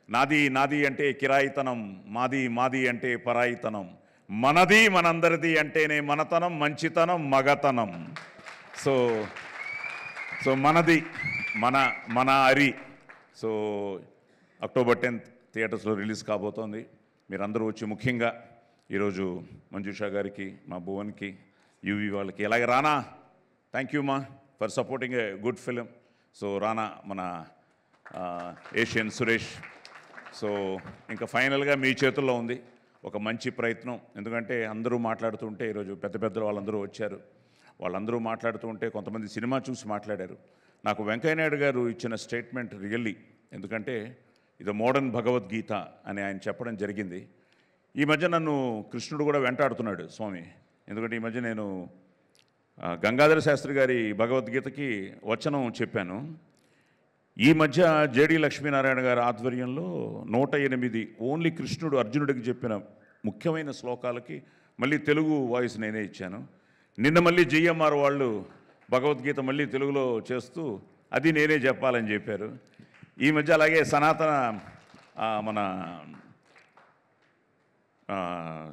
నాది నాది అంటే కిరాయితనం, మాది మాది అంటే పరాయితనం, మనది మనందరిది అంటేనే మనతనం, మంచితనం, మగతనం. సో సో మనది మన మన అరి. సో అక్టోబర్ 10th థియేటర్స్లో రిలీజ్ కాబోతోంది. మీరందరూ వచ్చి ముఖ్యంగా ఈరోజు మంజుషా గారికి, మా భువన్కి, యూవి వాళ్ళకి, అలాగే రానా, థ్యాంక్ యూ మా for supporting a good film. So రానా, మన ఏషియన్ సురేష్. సో ఇంకా ఫైనల్గా మీ చేతుల్లో ఉంది ఒక మంచి ప్రయత్నం. ఎందుకంటే అందరూ మాట్లాడుతుంటే ఈరోజు పెద్ద పెద్దలు వాళ్ళందరూ వచ్చారు. వాళ్ళందరూ మాట్లాడుతూ ఉంటే కొంతమంది సినిమా చూసి మాట్లాడారు. నాకు వెంకయ్య నాయుడు గారు ఇచ్చిన స్టేట్మెంట్ రియల్లీ, ఎందుకంటే ఇది మోడర్న్ భగవద్గీత అని ఆయన చెప్పడం జరిగింది. ఈ మధ్య నన్ను కృష్ణుడు కూడా వెంటాడుతున్నాడు స్వామి. ఎందుకంటే ఈ మధ్య నేను గంగాధర శాస్త్రి గారి భగవద్గీతకి వచనం చెప్పాను. ఈ మధ్య జేడి లక్ష్మీనారాయణ గారి ఆధ్వర్యంలో 108 ఓన్లీ కృష్ణుడు అర్జునుడికి చెప్పిన ముఖ్యమైన శ్లోకాలకి మళ్ళీ తెలుగు వాయిస్ నేనే ఇచ్చాను. నిన్న మళ్ళీ జిఎంఆర్ వాళ్ళు భగవద్గీత మళ్ళీ తెలుగులో చేస్తూ అది నేనే చెప్పాలని చెప్పారు. ఈ మధ్య అలాగే సనాతన మన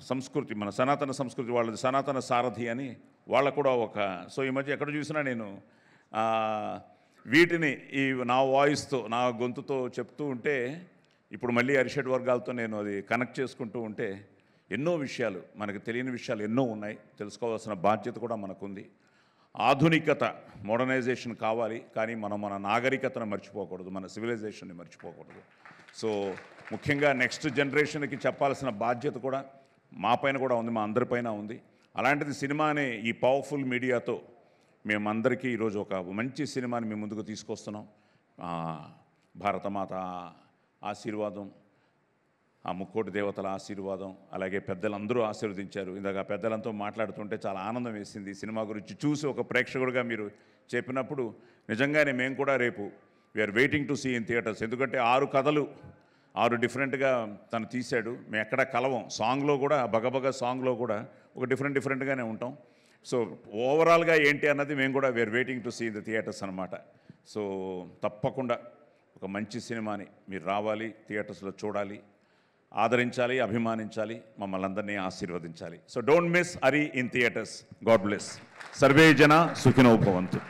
సంస్కృతి, మన సనాతన సంస్కృతి వాళ్ళది సనాతన సారథి అని వాళ్ళ కూడా ఒక. సో ఈ మధ్య ఎక్కడ చూసినా నేను వీటిని ఈ నా వాయిస్తో, నా గొంతుతో చెప్తూ ఉంటే, ఇప్పుడు మళ్ళీ అరిషడ్ వర్గాలతో నేను అది కనెక్ట్ చేసుకుంటూ ఉంటే ఎన్నో విషయాలు, మనకు తెలియని విషయాలు ఎన్నో ఉన్నాయి. తెలుసుకోవాల్సిన బాధ్యత కూడా మనకుంది. ఆధునికత, మోడర్నైజేషన్ కావాలి, కానీ మనం మన నాగరికతను మర్చిపోకూడదు, మన సివిలైజేషన్ని మర్చిపోకూడదు. సో ముఖ్యంగా నెక్స్ట్ జనరేషన్కి చెప్పాల్సిన బాధ్యత కూడా మా పైన కూడా ఉంది, మా అందరిపైన ఉంది. అలాంటిది సినిమా అనే ఈ పవర్ఫుల్ మీడియాతో మేమందరికీ ఈరోజు ఒక మంచి సినిమాని మేము ముందుకు తీసుకొస్తున్నాం. భారతమాత ఆశీర్వాదం, ఆ ముక్కోటి దేవతల ఆశీర్వాదం, అలాగే పెద్దలందరూ ఆశీర్వదించారు. ఇందాక పెద్దలంతో మాట్లాడుతుంటే చాలా ఆనందం వేసింది. సినిమా గురించి చూసి ఒక ప్రేక్షకుడిగా మీరు చెప్పినప్పుడు నిజంగానే మేము కూడా రేపు we are waiting to see in theatres. ఎందుకంటే 6 కథలు 6 డిఫరెంట్గా తను తీశాడు. మేము ఎక్కడ కలవం. సాంగ్లో కూడా, బగబగ సాంగ్లో కూడా ఒక డిఫరెంట్గానే ఉంటాం. సో ఓవరాల్గా ఏంటి అన్నది మేము కూడా we are waiting to see the theatres అనమాట. సో తప్పకుండా ఒక మంచి సినిమాని మీరు రావాలి, థియేటర్స్లో చూడాలి, ఆదరించాలి, అభిమానించాలి, మమ్మల్ని అందరినీ ఆశీర్వదించాలి. So don't miss Ari in theatres. God bless. Survey జన సుఖినో భవంతు.